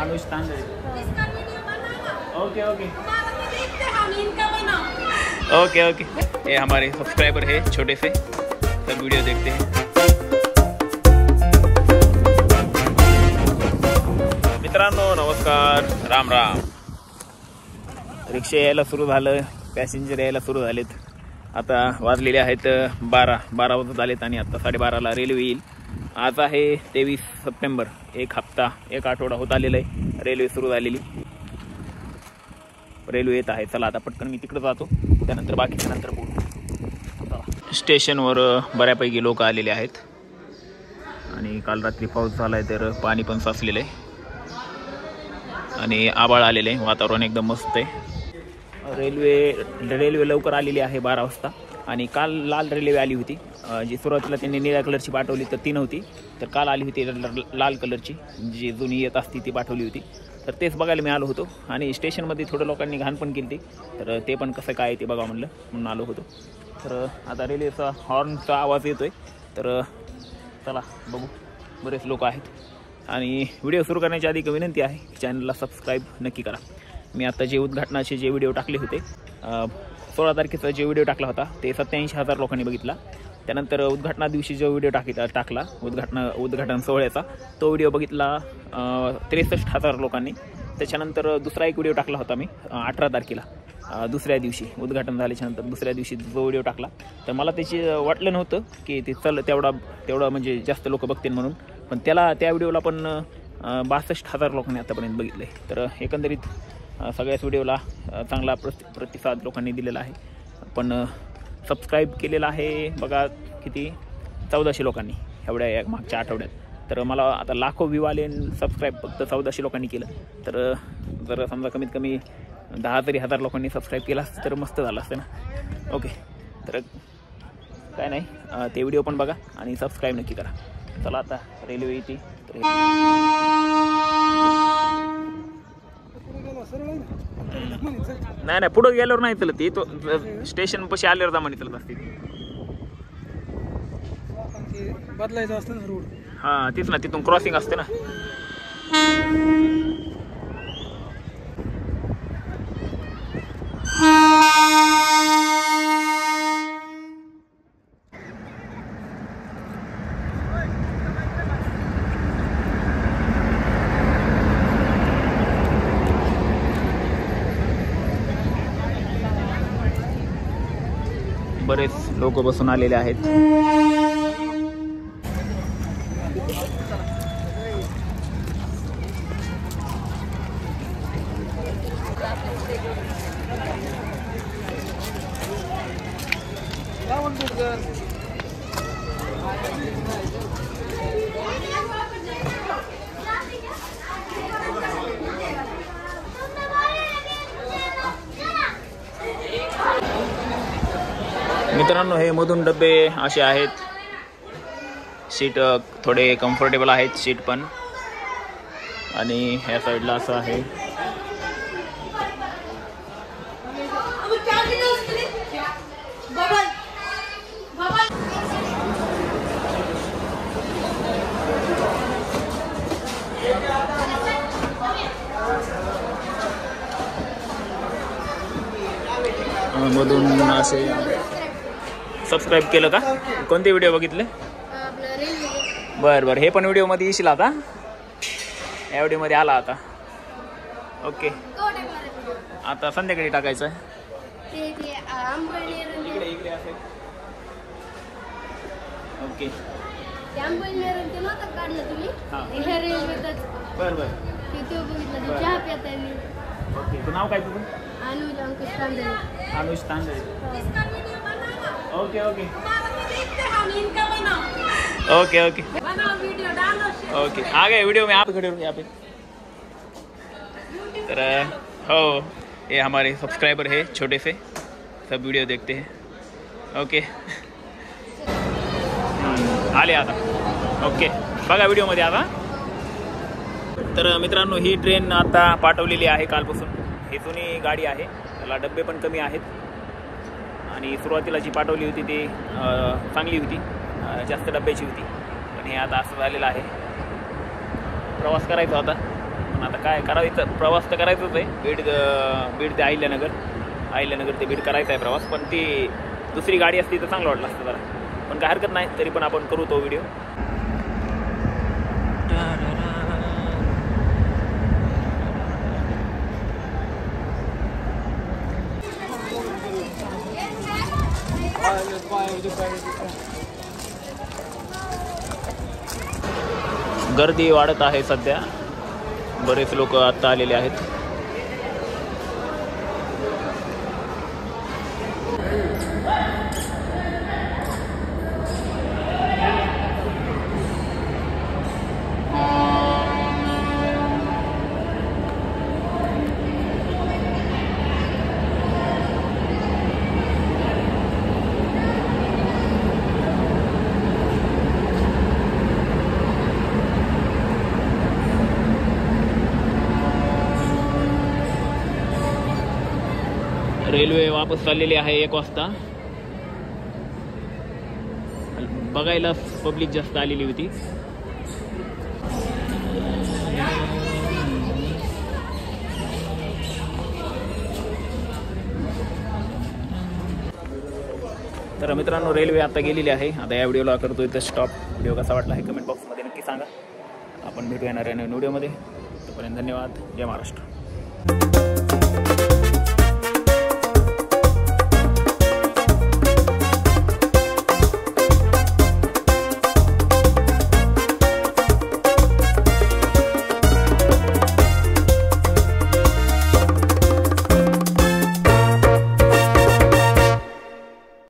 Anuj Tandale. Okay okay okay okay. ये हमारे subscriber है छोटे से, सब वीडियो देखते हैं। मित्रांनो नमस्कार, राम राम। रिक्षा यायला सुरू झालं, पॅसेंजर यायला सुरू झालेत। आता वाजलेले आहेत 12 वाजत आलेत आणि आता 12:30ला रेल्वे येईल। आज आहे 23 सप्टेंबर, एक आठवडा होत आलेला आहे रेल्वे सुरू झालेली। रेल्वे येत आहे, चला आता पटकन मी तिकडे जातो, त्यानंतर बाकीच्या नंतर बोलू। स्टेशनवर बऱ्यापैकी लोक आलेले आहेत आणि काल रात्री पाऊस झाला आहे तर पाणी पण साचलेलं आहे आणि आभाळ आलेलं आहे, वातावरण एकदम मस्त आहे। रेल्वे लवकर आलेली आहे 12 वाजता आणि काल लाल रेल्वे आली होती, जी सुरुवातीला त्यांनी निळ्या कलरची पाठवली तर ती नव्हती, तर काल आली होती लाल कलरची, जी जुनी येत असती ती पाठवली होती। तर तेच बघायला मी आलो होतो आणि स्टेशनमध्ये थोडं लोकांनी घाण पण केली, तर ते पण कसं काय ते बघा म्हणलं म्हणून आलो होतो। तर आता रेल्वेचा हॉर्नचा आवाज येतोय, तर चला बघू। बरेच लोक आहेत आणि व्हिडिओ सुरू करण्याच्या आधी एक विनंती आहे, चॅनलला सबस्क्राईब नक्की करा। मी आता जे उद्घाटनाचे जे व्हिडिओ टाकले होते, 16 तारखेचा जे व्हिडिओ टाकला होता ते 87,000 लोकांनी बघितला। त्यानंतर उद्घाटना दिवशी जो व्हिडिओ टाकला उद्घाटन सोहळ्याचा, तो व्हिडिओ बघितला 63,000 लोकांनी। त्याच्यानंतर दुसरा एक व्हिडिओ टाकला होता मी 18 तारखेला, दुसऱ्या दिवशी उद्घाटन झाल्याच्या नंतर दुसऱ्या दिवशी जो व्हिडिओ टाकला, तर मला त्याची वाटलं नव्हतं की ते तेवढा म्हणजे जास्त लोक बघतील म्हणून, पण त्या व्हिडिओला पण 62,000 लोकांनी आतापर्यंत बघितलं आहे। तर एकंदरीत सगळ्याच व्हिडिओला चांगला प्रतिसाद लोकांनी दिलेला आहे। पण सबस्क्राईब केलेला आहे बघा किती, 1400 लोकांनी एवढ्या मागच्या आठवड्यात। तर मला आता लाखो व्ह्यू आले, सबस्क्राईब फक्त 1400 लोकांनी केलं। तर जर समजा कमीत कमी 10,000 लोकांनी सबस्क्राईब केला असतं तर मस्त झालं असतं ना। ओके, तर काय नाही, ते व्हिडिओ पण बघा आणि सबस्क्राईब नक्की करा। चला आता रेल्वे येते, नाही पुढे गेल्यावर नाही चलत, तो स्टेशन पशी आल्यावर जमानी चलत असते, बदलायचं असतं ना रोड। हा तीच ना, तिथून क्रॉसिंग असते ना। बरेच लोक बसून आलेले आहेत। मित्रांनो हे मधून डबे असे आहेत, सीट थोडे कम्फर्टेबल आहेत सीट पण, आणि ह्या साईडला असं आहे। मधून असे सबस्क्राईब केलं का? कोणते व्हिडिओ बघितले? बरं हे पण व्हिडिओमध्ये येशील आता, या व्हिडिओमध्ये आला आता। ओके, आता संध्याकाळी टाकायचं आहे। इकडे असेल। ओके बरं ओके, तू नाव काय तुझं? Anuj Tandale. Okay okay okay okay okay, आ गए वीडियो में आप खड़े हो यहाँ पे। तर हो, ये हमारे सब्सक्राइबर है छोटे से, सब वीडियो देखते हैं। ओके आले आता। ओके बघा व्हिडिओमध्ये आता। तर मित्रांनो ही ट्रेन आता पाठवलेली आहे कालपासून, ही जुनी गाडी आहे, त्याला डब्बे पण कमी आहेत आणि सुरुवातीला जी पाठवली होती ती चांगली होती, जास्त डब्याची होती, पण हे आता असं झालेलं आहे। प्रवास करायचा होता, पण आता काय करायचं, प्रवास तर करायचाच आहे. बीड ते अहिल्यानगर ते बीड करायचा आहे प्रवास. पण ती दुसरी गाडी असती तर चांगलं वाटलं असतं जरा, पण काय हरकत नाही, तरी पण आपण करू तो व्हिडिओ. गर्दी वाढत आहे सध्या, बरेच लोक आता आलेले आहेत. रेल्वे वापस चाललेली आहे 1 वाजता. बघायला पब्लिक जास्त आलेली होती. तर मित्रांनो, रेल्वे आता गेलेली आहे. आता या व्हिडिओला करतोय तर स्टॉप. व्हिडिओ कसा वाटला आहे कमेंट बॉक्समध्ये नक्की सांगा. आपण भेटू येणाऱ्या नवीन व्हिडिओमध्ये. तोपर्यंत धन्यवाद. जय महाराष्ट्र.